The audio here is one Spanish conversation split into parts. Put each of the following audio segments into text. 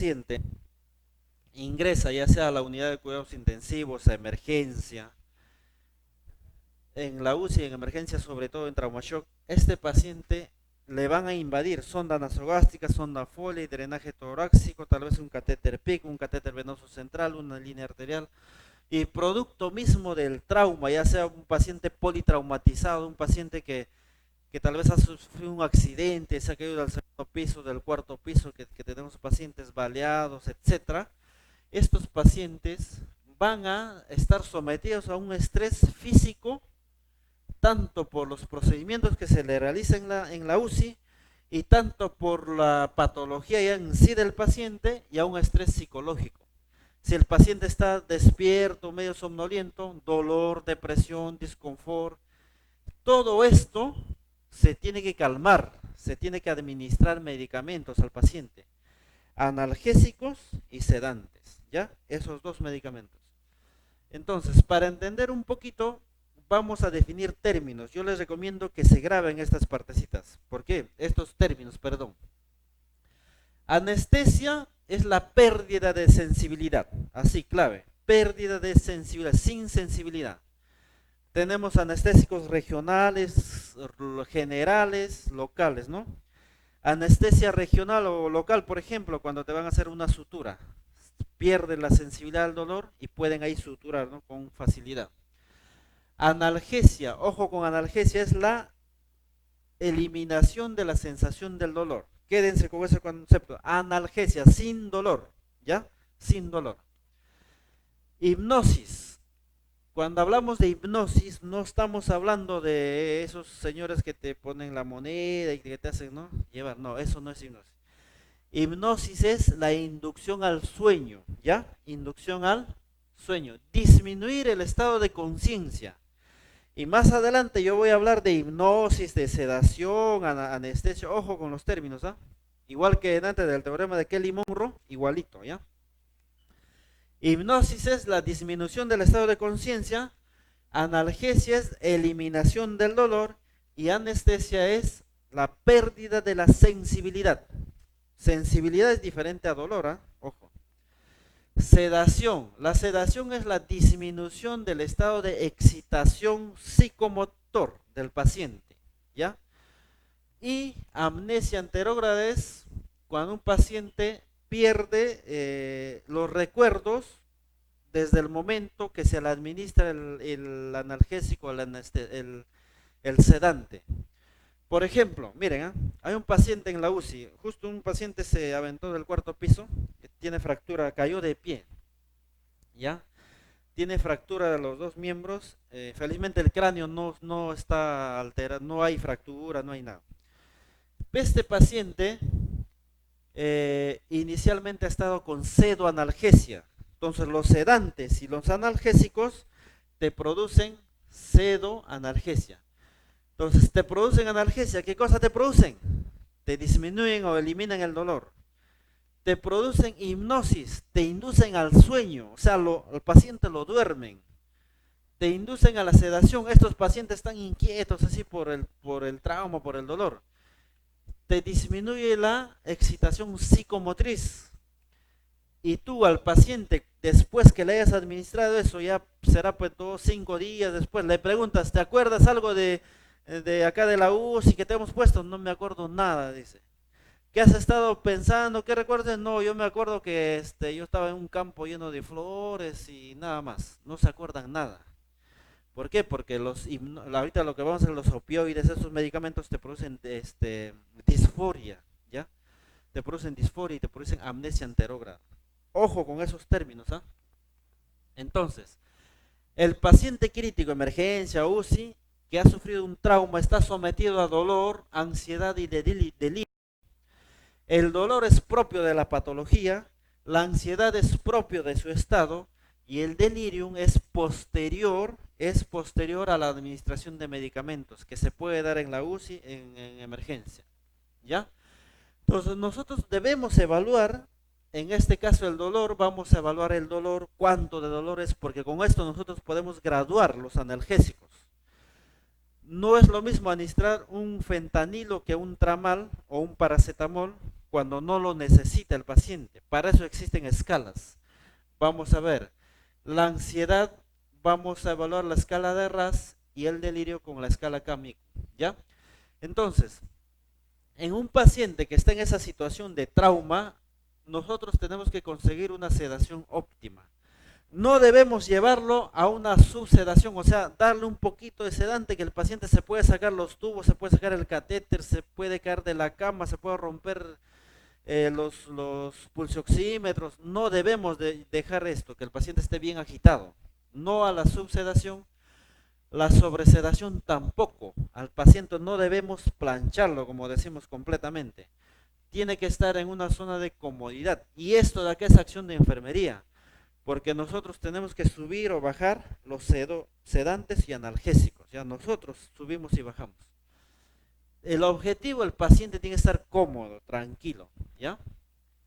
paciente ingresa ya sea a la unidad de cuidados intensivos, a emergencia, en la UCI, en emergencia, sobre todo en trauma shock, este paciente le van a invadir sonda nasogástrica, sonda Foley, drenaje torácico, tal vez un catéter PIC, un catéter venoso central, una línea arterial, y producto mismo del trauma, ya sea un paciente politraumatizado, un paciente que tal vez ha sufrido un accidente, se ha caído del segundo piso, del cuarto piso, que tenemos pacientes baleados, etcétera. Estos pacientes van a estar sometidos a un estrés físico, tanto por los procedimientos que se le realizan en la UCI y tanto por la patología ya en sí del paciente y a un estrés psicológico. Si el paciente está despierto, medio somnoliento, dolor, depresión, disconfort, todo esto se tiene que calmar, se tiene que administrar medicamentos al paciente, analgésicos y sedantes, ¿ya? Esos dos medicamentos. Entonces, para entender un poquito, vamos a definir términos. Yo les recomiendo que se graben estas partecitas. ¿Por qué? Estos términos, perdón. Anestesia es la pérdida de sensibilidad, así clave, pérdida de sensibilidad, sin sensibilidad. Tenemos anestésicos regionales, generales, locales, ¿no? Anestesia regional o local, por ejemplo, cuando te van a hacer una sutura, pierden la sensibilidad al dolor y pueden ahí suturar, ¿no?, con facilidad. Analgesia, ojo con analgesia, es la eliminación de la sensación del dolor. Quédense con ese concepto, analgesia, sin dolor, ¿ya? Sin dolor. Hipnosis. Cuando hablamos de hipnosis, no estamos hablando de esos señores que te ponen la moneda y que te hacen, ¿no?, llevar. No, eso no es hipnosis. Hipnosis es la inducción al sueño, ¿ya? Inducción al sueño. Disminuir el estado de conciencia. Y más adelante yo voy a hablar de hipnosis, de sedación, anestesia. Ojo con los términos, ¿ah? Igual que antes del teorema de Kelly-Monroe, igualito, ¿ya? Hipnosis es la disminución del estado de conciencia, analgesia es eliminación del dolor y anestesia es la pérdida de la sensibilidad. Sensibilidad es diferente a dolor, ¿eh? Ojo. Sedación. La sedación es la disminución del estado de excitación psicomotor del paciente, ¿ya? Y amnesia anterógrada es cuando un paciente pierde los recuerdos desde el momento que se le administra el analgésico, el sedante. Por ejemplo, miren, ¿eh?, hay un paciente en la UCI, justo un paciente se aventó del cuarto piso, que tiene fractura, cayó de pie, ¿ya? Tiene fractura de los dos miembros, felizmente el cráneo no está alterado, no hay fractura, no hay nada. Este paciente inicialmente ha estado con sedoanalgesia, entonces los sedantes y los analgésicos te producen sedoanalgesia. Entonces te producen analgesia, ¿qué cosa te producen? Te disminuyen o eliminan el dolor. Te producen hipnosis, te inducen al sueño, o sea, al paciente lo duermen. Te inducen a la sedación, estos pacientes están inquietos así por el trauma, por el dolor. Te disminuye la excitación psicomotriz. Y tú al paciente, después que le hayas administrado eso, ya será pues 2, 5 días después, le preguntas, ¿te acuerdas algo de acá de la UCI que te hemos puesto? No me acuerdo nada, dice. ¿Qué has estado pensando? ¿Qué recuerdas? No, yo me acuerdo que yo estaba en un campo lleno de flores y nada más. No se acuerdan nada. ¿Por qué? Porque ahorita lo que vamos a hacer, los opioides, esos medicamentos te producen disforia, ¿ya? Te producen disforia y te producen amnesia anterógrada. Ojo con esos términos, ¿ah? Entonces, el paciente crítico, emergencia, UCI, que ha sufrido un trauma, está sometido a dolor, ansiedad y delirio. El dolor es propio de la patología, la ansiedad es propio de su estado y el delirium es posterior a la administración de medicamentos que se puede dar en la UCI en emergencia, ¿ya? Entonces nosotros debemos evaluar, en este caso el dolor, vamos a evaluar el dolor, cuánto de dolor es, porque con esto nosotros podemos graduar los analgésicos. No es lo mismo administrar un fentanilo que un tramal o un paracetamol, cuando no lo necesita el paciente. Para eso existen escalas. Vamos a ver, la ansiedad, vamos a evaluar la escala de RAS y el delirio con la escala CAMI, ¿ya? Entonces, en un paciente que está en esa situación de trauma, nosotros tenemos que conseguir una sedación óptima. No debemos llevarlo a una subsedación, o sea, darle un poquito de sedante que el paciente se puede sacar los tubos, se puede sacar el catéter, se puede caer de la cama, se puede romper los pulsioxímetros. No debemos dejar esto, que el paciente esté bien agitado. No a la subsedación, la sobresedación tampoco. Al paciente no debemos plancharlo, como decimos, completamente. Tiene que estar en una zona de comodidad. Y esto de acá es acción de enfermería, porque nosotros tenemos que subir o bajar los sedantes y analgésicos. Ya nosotros subimos y bajamos. El objetivo, el paciente tiene que estar cómodo, tranquilo, ¿ya?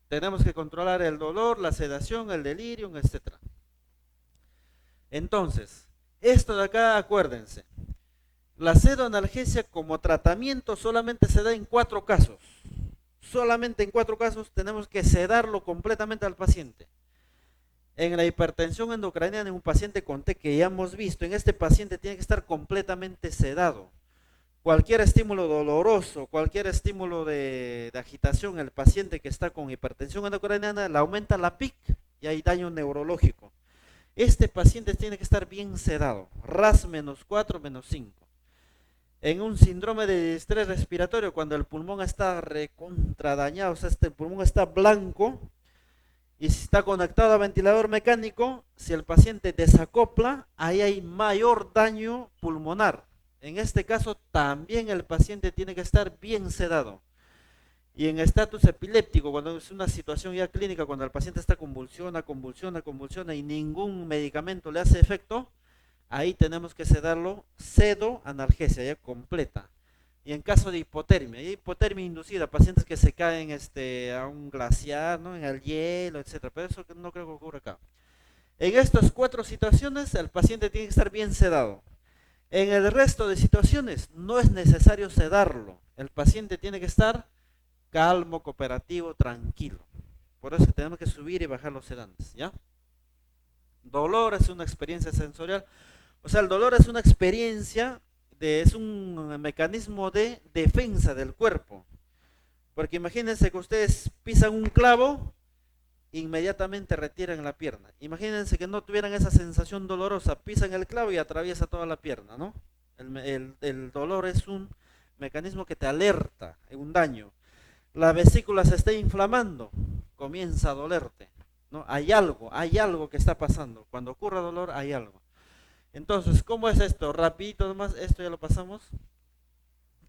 Tenemos que controlar el dolor, la sedación, el delirio, etcétera. Entonces, esto de acá, acuérdense, la pseudoanalgesia como tratamiento solamente se da en 4 casos. Solamente en 4 casos tenemos que sedarlo completamente al paciente. En la hipertensión endocrinal en un paciente con T que ya hemos visto, en este paciente tiene que estar completamente sedado. Cualquier estímulo doloroso, cualquier estímulo de agitación, el paciente que está con hipertensión endocrinal le aumenta la PIC y hay daño neurológico. Este paciente tiene que estar bien sedado, RAS -4, -5. En un síndrome de estrés respiratorio, cuando el pulmón está recontra dañado, o sea, el pulmón está blanco, y si está conectado a ventilador mecánico, si el paciente desacopla, ahí hay mayor daño pulmonar. En este caso también el paciente tiene que estar bien sedado. Y en estatus epiléptico, cuando es una situación ya clínica, cuando el paciente está convulsiona y ningún medicamento le hace efecto, ahí tenemos que sedarlo, analgesia ya completa. Y en caso de hipotermia inducida, pacientes que se caen a un glaciar, ¿no? En el hielo, etcétera, pero eso no creo que ocurra acá. En estas 4 situaciones, el paciente tiene que estar bien sedado. En el resto de situaciones, no es necesario sedarlo. El paciente tiene que estar calmo, cooperativo, tranquilo. Por eso tenemos que subir y bajar los sedantes, ¿ya? Dolor es una experiencia sensorial. O sea, el dolor es una experiencia, es un mecanismo de defensa del cuerpo. Porque imagínense que ustedes pisan un clavo, inmediatamente retiran la pierna. Imagínense que no tuvieran esa sensación dolorosa, pisan el clavo y atraviesa toda la pierna, ¿no? El dolor es un mecanismo que te alerta en un daño. La vesícula se está inflamando, comienza a dolerte, ¿no? Hay algo que está pasando. Cuando ocurre dolor, hay algo. Entonces, ¿cómo es esto? Rapidito nomás, esto ya lo pasamos.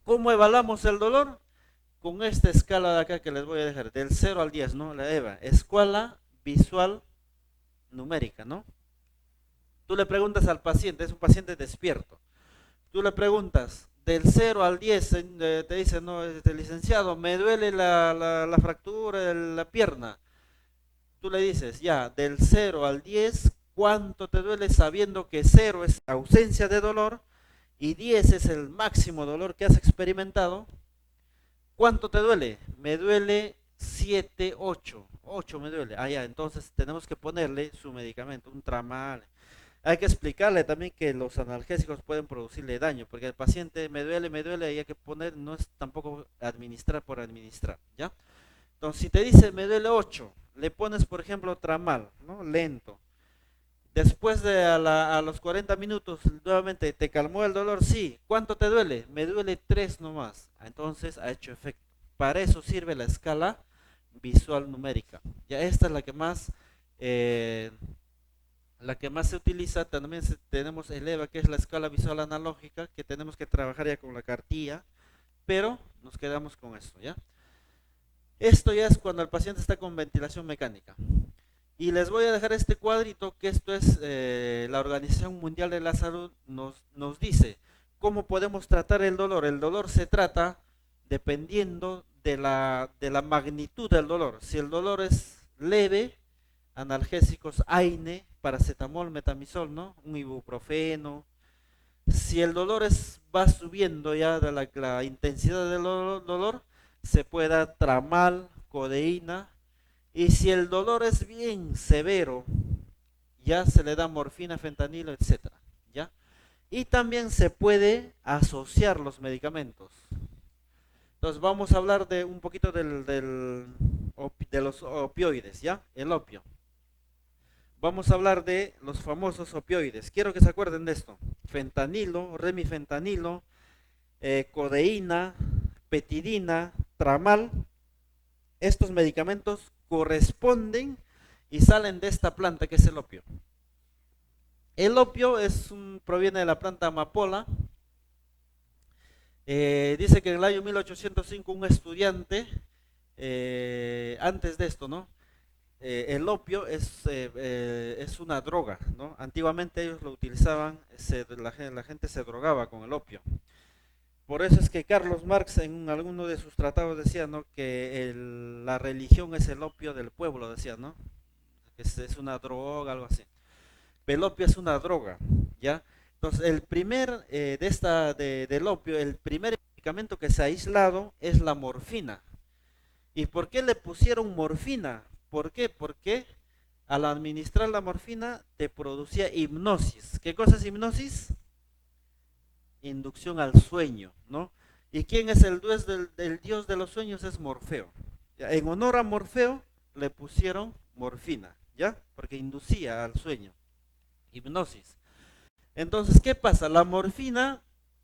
¿Cómo evaluamos el dolor? Con esta escala de acá que les voy a dejar, del 0 al 10, ¿no? La EVA, escala visual numérica, ¿no? Tú le preguntas al paciente, es un paciente despierto. Tú le preguntas, del 0 al 10, te dice, no, licenciado, me duele la fractura de la pierna. Tú le dices, ya, del 0 al 10, ¿cuánto te duele sabiendo que 0 es ausencia de dolor y 10 es el máximo dolor que has experimentado? ¿Cuánto te duele? Me duele 7, 8. 8 me duele. Ah, ya, entonces tenemos que ponerle su medicamento, un tramal. Hay que explicarle también que los analgésicos pueden producirle daño, porque el paciente me duele, y hay que poner, no es tampoco administrar por administrar, ¿ya? Entonces, si te dice me duele 8, le pones, por ejemplo, tramal, ¿no? Lento. Después de a los 40 minutos, nuevamente, ¿te calmó el dolor? Sí. ¿Cuánto te duele? Me duele 3 nomás. Entonces, ha hecho efecto. Para eso sirve la escala visual numérica. Ya esta es la que más se utiliza. También tenemos el EVA, que es la escala visual analógica, que tenemos que trabajar ya con la cartilla, pero nos quedamos con esto, ¿ya? Esto ya es cuando el paciente está con ventilación mecánica. Y les voy a dejar este cuadrito, que esto es la Organización Mundial de la Salud nos dice cómo podemos tratar el dolor. El dolor se trata dependiendo de la magnitud del dolor. Si el dolor es leve, analgésicos AINE, paracetamol, metamizol, ¿no? Un ibuprofeno. Si el dolor va subiendo ya de la intensidad del dolor, se puede dar tramal codeína, y si el dolor es bien severo, ya se le da morfina, fentanilo, etcétera, ¿ya? Y también se puede asociar los medicamentos. Entonces vamos a hablar de un poquito de los opioides, ¿ya? El opio. Vamos a hablar de los famosos opioides. Quiero que se acuerden de esto. Fentanilo, remifentanilo, codeína, petidina, tramal. Estos medicamentos corresponden y salen de esta planta que es el opio. El opio proviene de la planta amapola. Dice que en el año 1805 un estudiante, antes de esto, ¿no? El opio es una droga, ¿no? Antiguamente ellos lo utilizaban, la gente se drogaba con el opio. Por eso es que Carlos Marx en alguno de sus tratados decía, ¿no?, que la religión es el opio del pueblo, decía, ¿no? Es una droga, algo así. El opio es una droga, ¿ya? Entonces, del opio, el primer medicamento que se ha aislado es la morfina. ¿Y por qué le pusieron morfina? ¿Por qué? Porque al administrar la morfina te producía hipnosis. ¿Qué cosa es hipnosis? Inducción al sueño, ¿no? ¿Y quién es el dios de los sueños? Es Morfeo. ¿Ya? En honor a Morfeo le pusieron morfina, ¿ya? Porque inducía al sueño, hipnosis. Entonces, ¿qué pasa? La morfina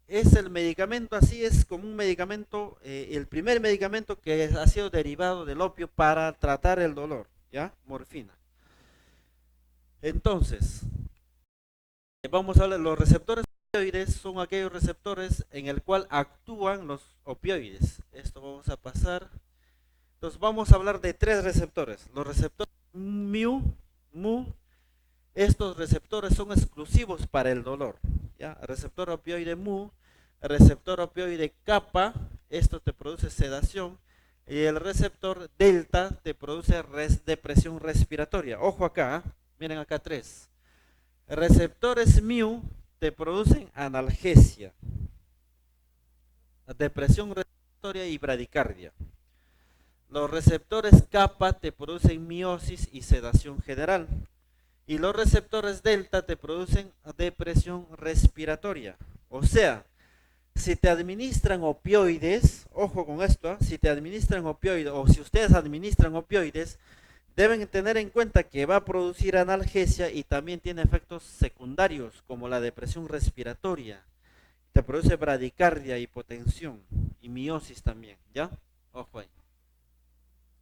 es el medicamento, así es como un medicamento, el primer medicamento que ha sido derivado del opio para tratar el dolor, ¿ya? Morfina. Entonces, vamos a ver, los receptores opioides son aquellos receptores en el cual actúan los opioides. Esto vamos a pasar. Entonces vamos a hablar de tres receptores. Los receptores mu. Estos receptores son exclusivos para el dolor, ¿ya? Receptor opioide mu, receptor opioide kappa, esto te produce sedación, y el receptor delta te produce depresión respiratoria. Ojo acá, miren acá tres. Receptores mu te producen analgesia, depresión respiratoria y bradicardia. Los receptores kappa te producen miosis y sedación general. Y los receptores delta te producen depresión respiratoria. O sea, si te administran opioides, ojo con esto, si te administran opioides o si ustedes administran opioides, deben tener en cuenta que va a producir analgesia y también tiene efectos secundarios como la depresión respiratoria. Te produce bradicardia, hipotensión y miosis también, ¿ya? Ojo ahí.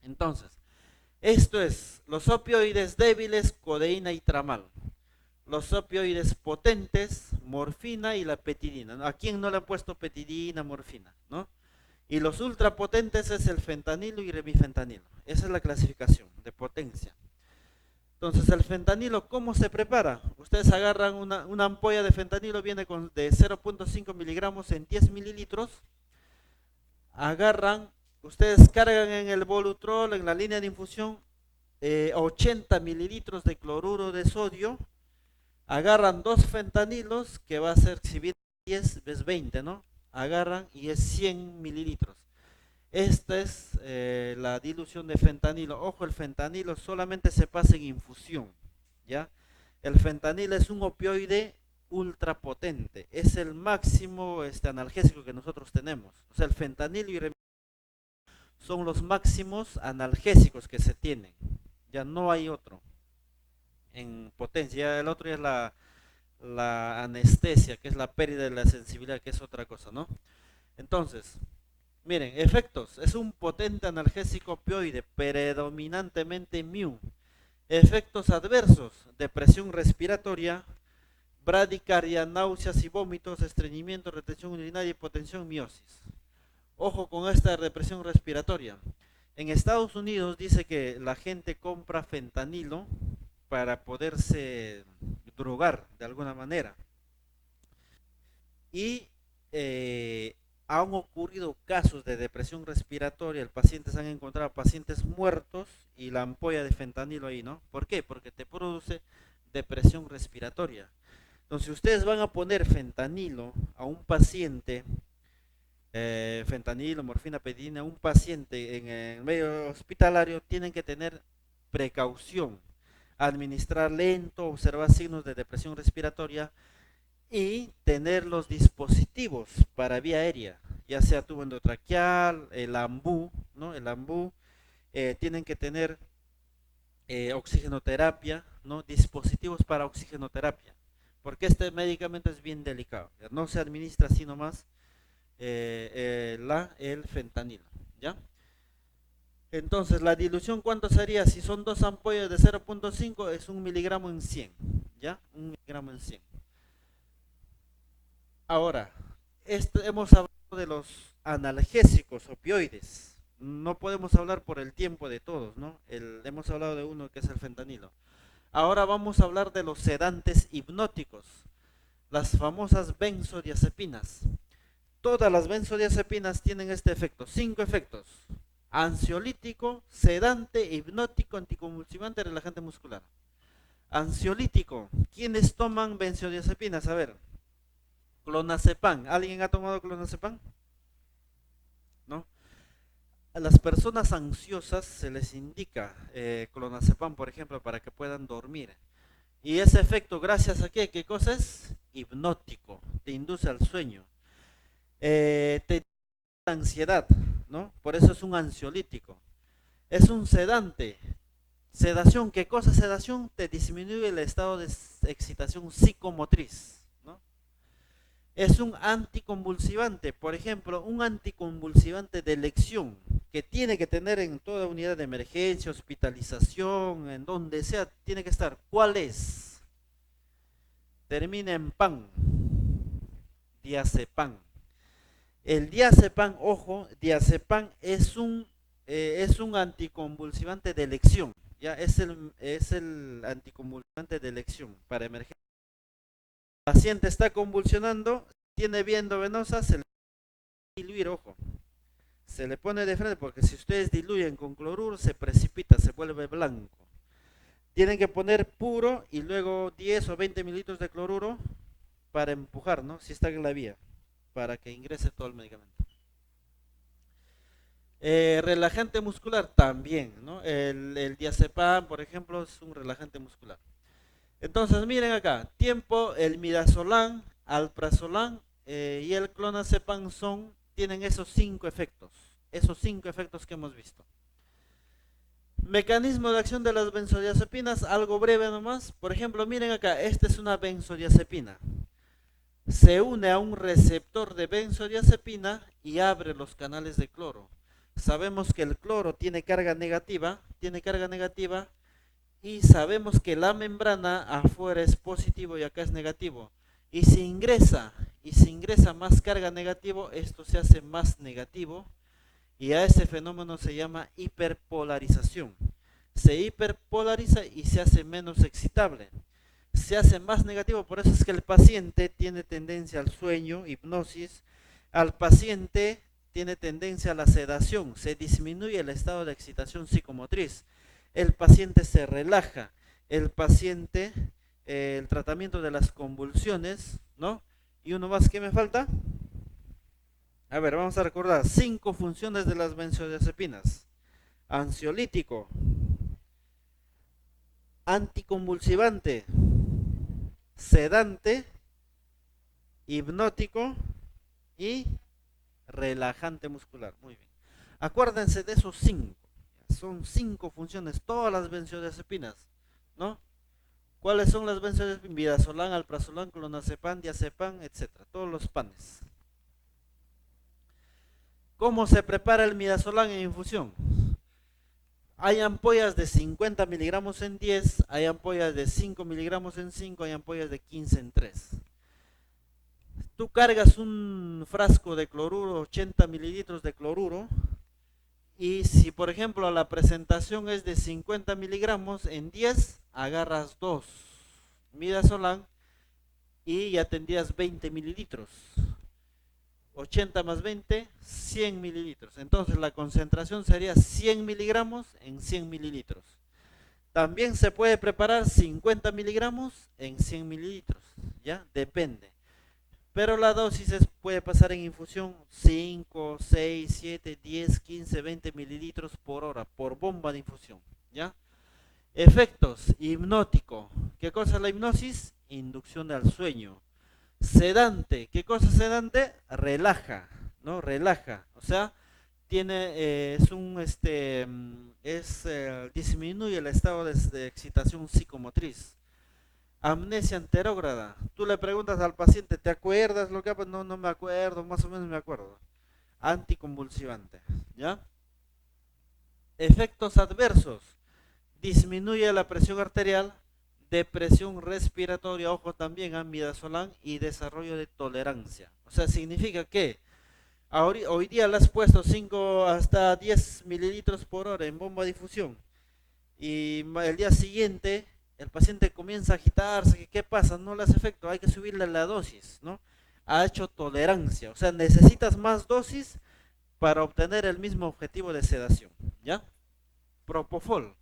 Entonces, esto es los opioides débiles, codeína y tramal. Los opioides potentes, morfina y la petidina, ¿no? ¿A quién no le han puesto petidina, morfina, no? Y los ultrapotentes es el fentanilo y remifentanilo. Esa es la clasificación de potencia. Entonces, el fentanilo, ¿cómo se prepara? Ustedes agarran una ampolla de fentanilo, viene de 0.5 miligramos en 10 mililitros. Ustedes cargan en el Volutrol, en la línea de infusión, 80 mililitros de cloruro de sodio, agarran dos fentanilos, que va a ser, si bien 10 es 20, ¿no? Agarran y es 100 mililitros. Esta es la dilución de fentanilo. Ojo, el fentanilo solamente se pasa en infusión, ¿ya? El fentanilo es un opioide ultrapotente, es el máximo analgésico que nosotros tenemos. O sea, el fentanilo y son los máximos analgésicos que se tienen. Ya no hay otro en potencia. El otro es la anestesia, que es la pérdida de la sensibilidad, que es otra cosa, ¿no? Entonces, miren, efectos. Es un potente analgésico opioide, predominantemente mu. Efectos adversos: depresión respiratoria, bradicardia, náuseas y vómitos, estreñimiento, retención urinaria, hipotensión, miosis. Ojo con esta depresión respiratoria. En Estados Unidos dice que la gente compra fentanilo para poderse drogar de alguna manera. Y han ocurrido casos de depresión respiratoria. Pacientes han encontrado pacientes muertos y la ampolla de fentanilo ahí, ¿no? ¿Por qué? Porque te produce depresión respiratoria. Entonces, si ustedes van a poner fentanilo a un paciente fentanilo, morfina, pedina, un paciente en el medio hospitalario, tienen que tener precaución, administrar lento, observar signos de depresión respiratoria y tener los dispositivos para vía aérea, ya sea tubo endotraqueal, el AMBU, ¿no? El AMBU, tienen que tener oxigenoterapia, ¿no? Dispositivos para oxigenoterapia, porque este medicamento es bien delicado, no se administra así nomás el fentanilo, ¿ya? Entonces, la dilución, ¿cuánto sería? Si son dos ampollas de 0.5, es 1 miligramo en 100, ¿ya? 1 miligramo en 100. Ahora, hemos hablado de los analgésicos opioides. No podemos hablar por el tiempo de todos, ¿no? Hemos hablado de uno que es el fentanilo. Ahora vamos a hablar de los sedantes hipnóticos, las famosas benzodiazepinas. Todas las benzodiazepinas tienen este efecto, 5 efectos: ansiolítico, sedante, hipnótico, anticonvulsivante, relajante muscular. Ansiolítico, ¿quiénes toman benzodiazepinas? A ver, clonazepam. ¿Alguien ha tomado clonazepam? ¿No? A las personas ansiosas se les indica clonazepam, por ejemplo, para que puedan dormir. Y ese efecto, ¿gracias a qué? ¿Qué cosa es? Hipnótico, te induce al sueño. Te induce a la ansiedad, ¿no? Por eso es un ansiolítico. Es un sedante. Sedación, ¿qué cosa es sedación? Te disminuye el estado de excitación psicomotriz, ¿no? Es un anticonvulsivante, por ejemplo, un anticonvulsivante de elección que tiene que tener en toda unidad de emergencia, hospitalización, en donde sea, tiene que estar. ¿Cuál es? Termina en pan, diazepam. El diazepam, ojo, diazepam es un anticonvulsivante de elección, ya es el anticonvulsivante de elección para emergencia. El paciente está convulsionando, tiene vía endovenosa, se le diluir, ojo, se le pone de frente porque si ustedes diluyen con cloruro se precipita, se vuelve blanco. Tienen que poner puro y luego 10 o 20 mililitros de cloruro para empujar, ¿no? Si está en la vía, para que ingrese todo el medicamento. Relajante muscular también, ¿no? El diazepam, por ejemplo, es un relajante muscular. Entonces, miren acá, tiempo, el midazolam, alprazolam y el clonazepam tienen esos cinco efectos que hemos visto. Mecanismo de acción de las benzodiazepinas, algo breve nomás. Por ejemplo, miren acá, esta es una benzodiazepina. Se une a un receptor de benzodiazepina y abre los canales de cloro. Sabemos que el cloro tiene carga negativa y sabemos que la membrana afuera es positivo y acá es negativo. Y si ingresa más carga negativo, esto se hace más negativo y a ese fenómeno se llama hiperpolarización. Se hiperpolariza y se hace menos excitable. Se hace más negativo, por eso es que el paciente tiene tendencia al sueño, hipnosis, al paciente tiene tendencia a la sedación, se disminuye el estado de excitación psicomotriz, el paciente se relaja, el paciente, el tratamiento de las convulsiones, ¿no? Y uno más, ¿qué me falta? A ver, vamos a recordar 5 funciones de las benzodiazepinas: ansiolítico, anticonvulsivante, sedante, hipnótico y relajante muscular. Muy bien. Acuérdense de esos 5. Son 5 funciones, todas las benzodiazepinas, ¿no? ¿Cuáles son las benzodiazepinas? Midazolam, alprazolam, clonazepam, diazepam, etcétera. Todos los panes. ¿Cómo se prepara el midazolam en infusión? Hay ampollas de 50 miligramos en 10, hay ampollas de 5 miligramos en 5, hay ampollas de 15 en 3. Tú cargas un frasco de cloruro, 80 mililitros de cloruro, y si por ejemplo la presentación es de 50 miligramos, en 10 agarras 2 midazolam y ya tendrías 20 mililitros. 80 más 20, 100 mililitros. Entonces la concentración sería 100 miligramos en 100 mililitros. También se puede preparar 50 miligramos en 100 mililitros, ¿ya? Depende. Pero la dosis puede pasar en infusión 5, 6, 7, 10, 15, 20 mililitros por hora, por bomba de infusión, ¿ya? Efectos, hipnótico. ¿Qué cosa es la hipnosis? Inducción al sueño. Sedante, ¿qué cosa es sedante? Relaja, ¿no? Relaja, o sea, disminuye el estado de excitación psicomotriz. Amnesia anterógrada. Tú le preguntas al paciente, ¿te acuerdas lo que ha pasado? No, no me acuerdo, más o menos me acuerdo. Anticonvulsivante, ¿ya? Efectos adversos. Disminuye la presión arterial, depresión respiratoria, ojo también a midazolam y desarrollo de tolerancia. O sea, significa que hoy día le has puesto 5 hasta 10 mililitros por hora en bomba de difusión y el día siguiente el paciente comienza a agitarse, ¿qué pasa? No le hace efecto, hay que subirle la dosis, ¿no? Ha hecho tolerancia, o sea, necesitas más dosis para obtener el mismo objetivo de sedación, ¿ya? Propofol.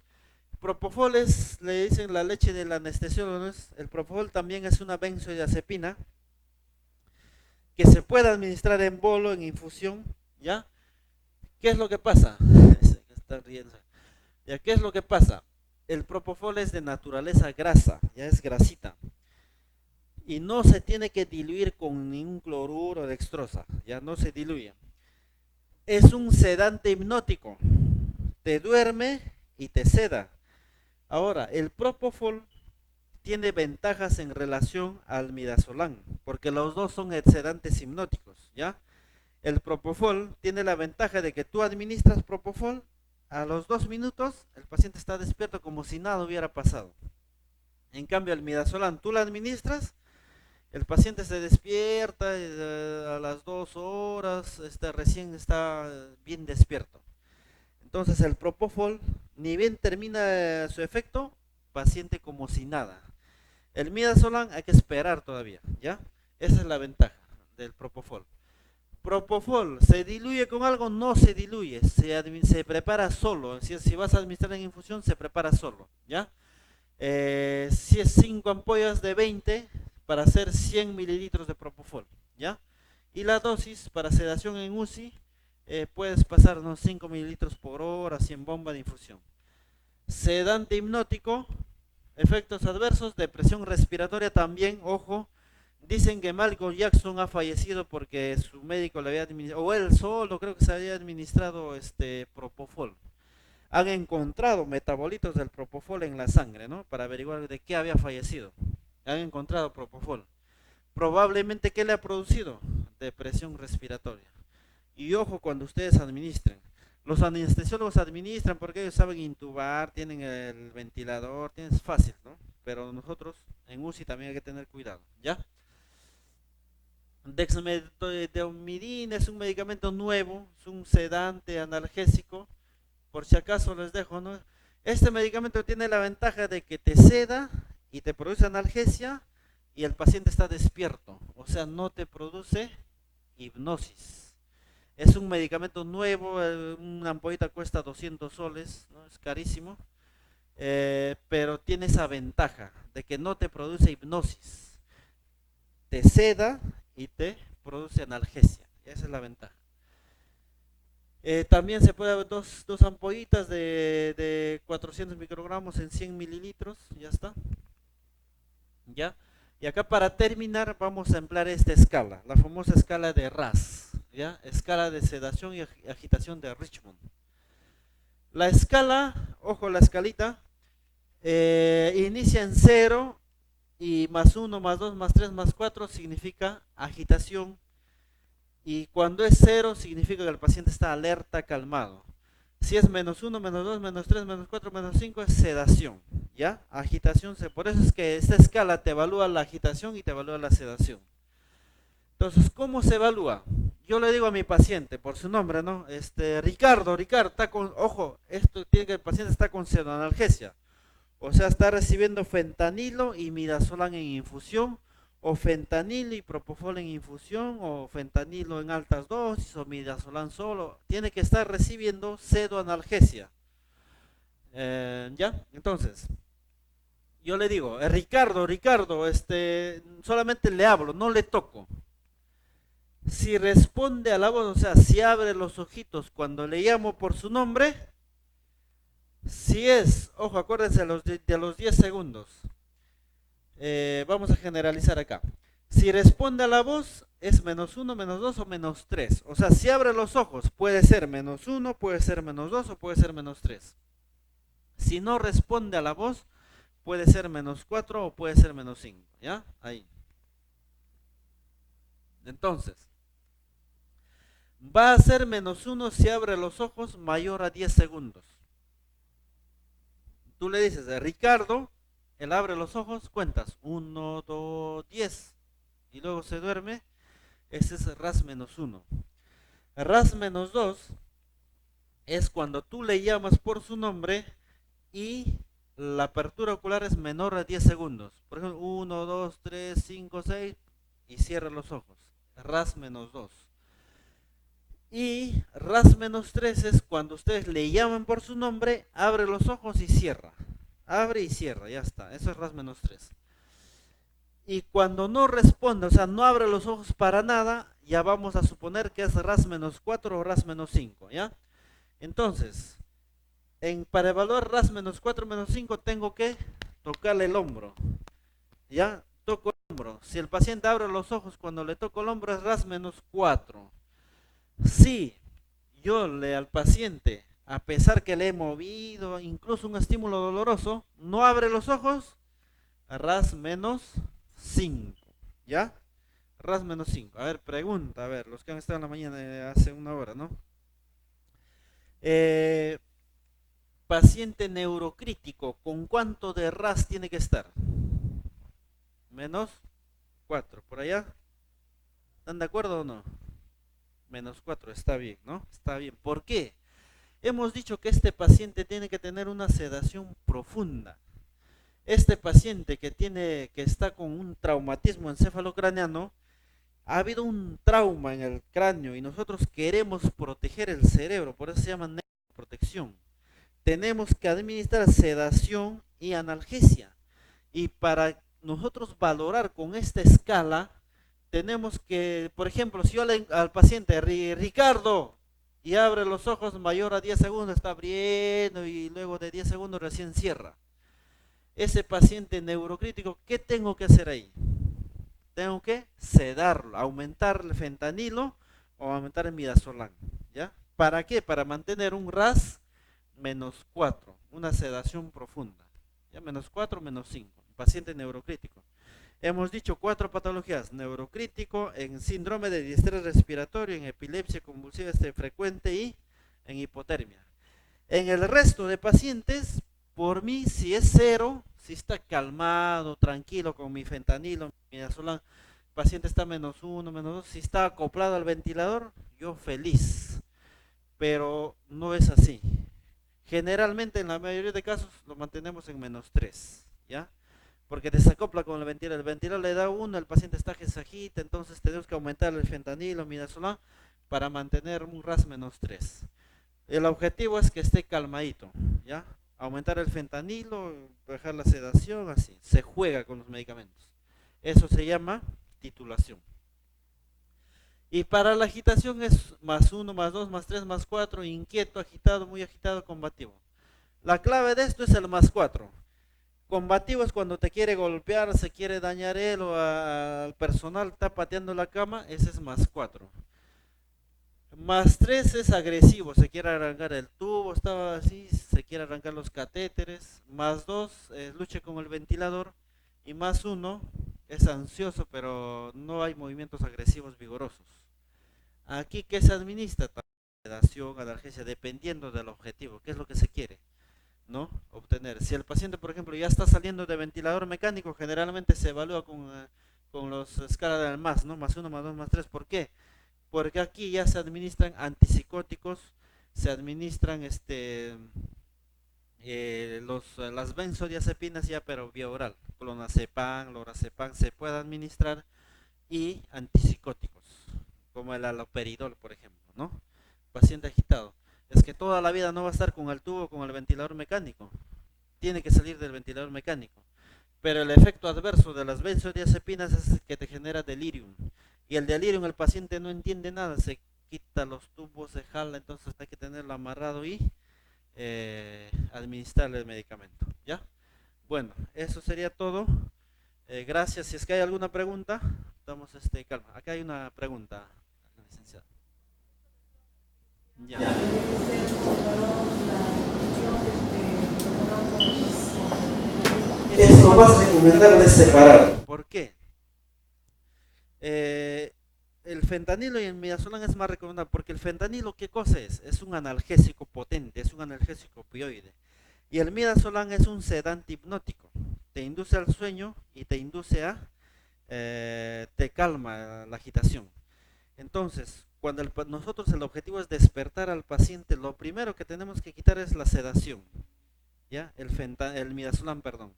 Propofol le dicen la leche del anestesiólogo, ¿no? El propofol también es una benzodiazepina que se puede administrar en bolo, en infusión, ¿ya? ¿Qué es lo que pasa? Está riendo. ¿Ya? ¿Qué es lo que pasa? El propofol es de naturaleza grasa, ya es grasita. Y no se tiene que diluir con ningún cloruro de dextrosa, ya no se diluye. Es un sedante hipnótico, te duerme y te seda. Ahora, el propofol tiene ventajas en relación al midazolam, porque los dos son sedantes hipnóticos, ¿ya? El propofol tiene la ventaja de que tú administras propofol, a los 2 minutos el paciente está despierto como si nada hubiera pasado. En cambio, el midazolam tú lo administras, el paciente se despierta a las 2 horas, recién está bien despierto. Entonces el propofol, ni bien termina su efecto, paciente como si nada. El midazolam hay que esperar todavía, ¿ya? Esa es la ventaja del propofol. Propofol, ¿se diluye con algo? No se diluye, se prepara solo. Si vas a administrar en infusión, se prepara solo, ¿ya? Si es 5 ampollas de 20 para hacer 100 mililitros de propofol, ¿ya? Y la dosis para sedación en UCI, puedes pasar unos 5 mililitros por hora, 100 bombas de infusión. Sedante hipnótico, efectos adversos, depresión respiratoria también, ojo. Dicen que Michael Jackson ha fallecido porque su médico le había administrado, o él solo creo que se había administrado propofol. Han encontrado metabolitos del propofol en la sangre, ¿no? Para averiguar de qué había fallecido. Han encontrado propofol. Probablemente, ¿qué le ha producido? Depresión respiratoria. Y ojo cuando ustedes administren. Los anestesiólogos administran porque ellos saben intubar, tienen el ventilador, es fácil, ¿no? Pero nosotros en UCI también hay que tener cuidado, ¿ya? Dexmedetomidina es un medicamento nuevo, es un sedante analgésico, por si acaso les dejo, ¿no? Este medicamento tiene la ventaja de que te seda y te produce analgesia y el paciente está despierto, o sea, no te produce hipnosis. Es un medicamento nuevo, una ampollita cuesta 200 soles, ¿no? Es carísimo, pero tiene esa ventaja de que no te produce hipnosis, te seda y te produce analgesia. Esa es la ventaja. También se puede ver dos ampollitas de 400 microgramos en 100 mililitros. Ya está. ¿Ya? Y acá para terminar vamos a emplear esta escala, la famosa escala de RAS, ¿ya? Escala de sedación y agitación de Richmond. La escala, ojo la escalita, inicia en 0 y +1, +2, +3, +4 significa agitación. Y cuando es 0 significa que el paciente está alerta, calmado. Si es -1, -2, -3, -4, -5 es sedación, ¿ya? Agitación, por eso es que esta escala te evalúa la agitación y te evalúa la sedación. Entonces, ¿cómo se evalúa? Yo le digo a mi paciente, por su nombre, ¿no? Ricardo, está con, ojo, esto tiene que el paciente está con pseudoanalgesia. O sea, está recibiendo fentanilo y midazolam en infusión, o fentanilo y propofol en infusión, o fentanilo en altas dosis, o midazolam solo. Tiene que estar recibiendo pseudoanalgesia. ¿Ya? Entonces, yo le digo, Ricardo, solamente le hablo, no le toco. Si responde a la voz, o sea, si abre los ojitos cuando le llamo por su nombre, si es, ojo, acuérdense de los 10 segundos. Vamos a generalizar acá. Si responde a la voz, es -1, -2 o -3. O sea, si abre los ojos, puede ser -1, puede ser -2 o puede ser -3. Si no responde a la voz, puede ser -4 o puede ser -5. ¿Ya? Ahí. Entonces, va a ser -1 si abre los ojos mayor a 10 segundos. Tú le dices a Ricardo, él abre los ojos, cuentas 1, 2, 10 y luego se duerme. Ese es RAS -1. RAS -2 es cuando tú le llamas por su nombre y la apertura ocular es menor a 10 segundos. Por ejemplo, 1, 2, 3, 5, 6 y cierra los ojos. RAS -2. Y RAS -3 es cuando ustedes le llaman por su nombre, abre los ojos y cierra. Abre y cierra, ya está. Eso es RAS -3. Y cuando no responde, o sea, no abre los ojos para nada, ya vamos a suponer que es RAS -4 o RAS -5, ¿ya? Entonces, para evaluar RAS -4, -5, tengo que tocarle el hombro, ¿ya? Toco el hombro. Si el paciente abre los ojos cuando le toco el hombro, es RAS -4. Si yo al paciente, a pesar que le he movido, incluso un estímulo doloroso, no abre los ojos, RAS -5, ¿ya? RAS -5. A ver, pregunta, a ver, los que han estado en la mañana hace una hora, ¿no? Eh, Paciente neurocrítico, ¿con cuánto de RAS tiene que estar? -4, ¿por allá? ¿Están de acuerdo o no? -4, está bien, ¿no? Está bien. ¿Por qué? Hemos dicho que este paciente tiene que tener una sedación profunda. Este paciente que está con un traumatismo encefalocraneano, ha habido un trauma en el cráneo y nosotros queremos proteger el cerebro, por eso se llama neuroprotección. Tenemos que administrar sedación y analgesia. Y para nosotros valorar con esta escala, tenemos que, por ejemplo, si yo al paciente, Ricardo, y abre los ojos mayor a 10 segundos, está abriendo y luego de 10 segundos recién cierra. Ese paciente neurocrítico, ¿qué tengo que hacer ahí? Tengo que sedarlo, aumentar el fentanilo o aumentar el midazolam, ¿ya? ¿Para qué? Para mantener un RAS -4, una sedación profunda, ¿ya? -4, -5, paciente neurocrítico. Hemos dicho 4 patologías: neurocrítico, en síndrome de distrés respiratorio, en epilepsia convulsiva frecuente y en hipotermia. En el resto de pacientes, por mí, si es 0, si está calmado, tranquilo con mi fentanilo, mi midazolam, el paciente está -1, -2, si está acoplado al ventilador, yo feliz. Pero no es así. Generalmente, en la mayoría de casos, lo mantenemos en -3, ¿ya? Porque desacopla con el ventilador le da 1, el paciente está que se agita, entonces tenemos que aumentar el fentanilo, midazolam, para mantener un RAS -3. El objetivo es que esté calmadito, ¿ya? Aumentar el fentanilo, bajar la sedación, así. Se juega con los medicamentos. Eso se llama titulación. Y para la agitación es +1, +2, +3, +4, inquieto, agitado, muy agitado, combativo. La clave de esto es el +4. Combativo es cuando te quiere golpear, se quiere dañar él o al personal está pateando la cama, ese es +4. +3 es agresivo, se quiere arrancar el tubo, estaba así, se quiere arrancar los catéteres. +2 lucha con el ventilador. Y +1 es ansioso, pero no hay movimientos agresivos vigorosos. Aquí, ¿qué se administra? Sedación, analgesia, dependiendo del objetivo, qué es lo que se quiere, ¿no? Obtener. Si el paciente, por ejemplo, ya está saliendo de ventilador mecánico, generalmente se evalúa con los escalas del MAS, ¿no? +1, +2, +3. ¿Por qué? Porque aquí ya se administran antipsicóticos, se administran las benzodiazepinas ya, pero vía oral, clonazepam, lorazepam se puede administrar, y antipsicóticos, como el haloperidol, por ejemplo, ¿no? Paciente agitado. Es que toda la vida no va a estar con el tubo, con el ventilador mecánico. Tiene que salir del ventilador mecánico. Pero el efecto adverso de las benzodiazepinas es que te genera delirium. Y el delirium, el paciente no entiende nada, se quita los tubos, se jala, entonces hay que tenerlo amarrado y administrarle el medicamento. ¿Ya? Bueno, eso sería todo. Gracias. Si es que hay alguna pregunta, damos calma. Acá hay una pregunta, licenciado. Ya. Es lo más recomendable separar. ¿Por qué? El fentanilo y el midazolam es más recomendable porque el fentanilo, ¿qué cosa es? Es un analgésico potente, es un analgésico opioide. Y el midazolam es un sedante hipnótico. Te induce al sueño y te induce te calma la agitación. Entonces, cuando nosotros el objetivo es despertar al paciente, lo primero que tenemos que quitar es la sedación, ¿ya? El midazolam, perdón,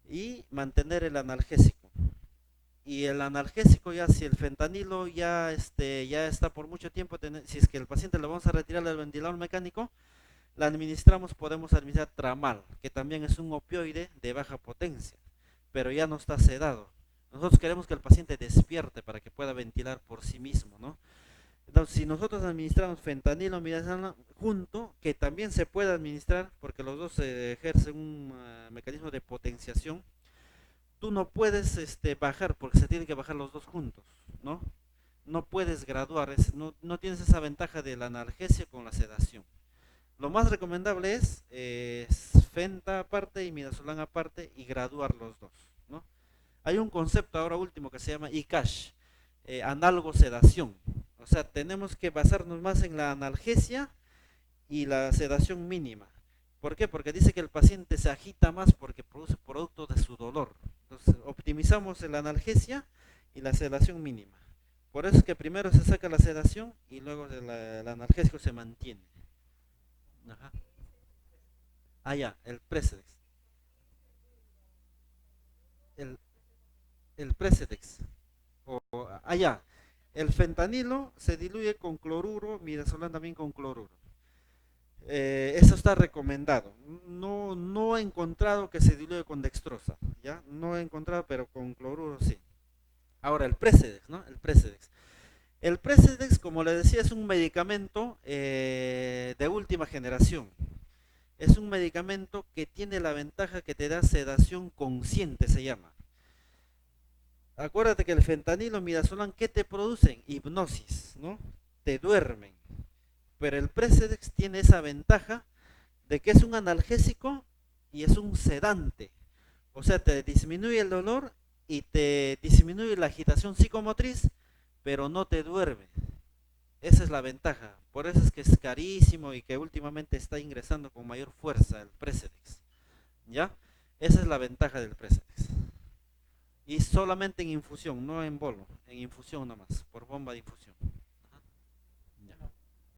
y mantener el analgésico. Y el analgésico ya, si el fentanilo ya está por mucho tiempo, si es que el paciente le vamos a retirar el ventilador mecánico, podemos administrar tramal, que también es un opioide de baja potencia, pero ya no está sedado. Nosotros queremos que el paciente despierte para que pueda ventilar por sí mismo, ¿no? Entonces, si nosotros administramos fentanilo, midazolam junto, que también se puede administrar, porque los dos ejercen un mecanismo de potenciación, tú no puedes bajar, porque se tienen que bajar los dos juntos, ¿no? No puedes graduar, no tienes esa ventaja de la analgesia con la sedación. Lo más recomendable es fenta aparte y midazolam aparte y graduar los dos, ¿no? Hay un concepto ahora último que se llama ICASH, análogo sedación. O sea, tenemos que basarnos más en la analgesia y la sedación mínima. ¿Por qué? Porque dice que el paciente se agita más porque produce producto de su dolor. Entonces, optimizamos la analgesia y la sedación mínima. Por eso es que primero se saca la sedación y luego el analgésico se mantiene. Ajá. Ah, ya, el Precedex. El, el Precedex. Ya. El fentanilo se diluye con cloruro, midazolam también con cloruro. Eso está recomendado. No he encontrado que se diluye con dextrosa, ¿ya? No he encontrado, pero con cloruro sí. Ahora, el Precedex, ¿no? El Precedex. El Precedex, como le decía, es un medicamento de última generación. Es un medicamento que tiene la ventaja que te da sedación consciente, se llama. Acuérdate que el fentanilo, midazolam, ¿qué te producen? Hipnosis, ¿no? Te duermen. Pero el Precedex tiene esa ventaja de que es un analgésico y es un sedante. O sea, te disminuye el dolor y te disminuye la agitación psicomotriz, pero no te duerme. Esa es la ventaja. Por eso es que es carísimo y que últimamente está ingresando con mayor fuerza el Precedex. ¿Ya? Esa es la ventaja del Precedex. Y solamente en infusión, no en bolo, en infusión nomás, por bomba de infusión.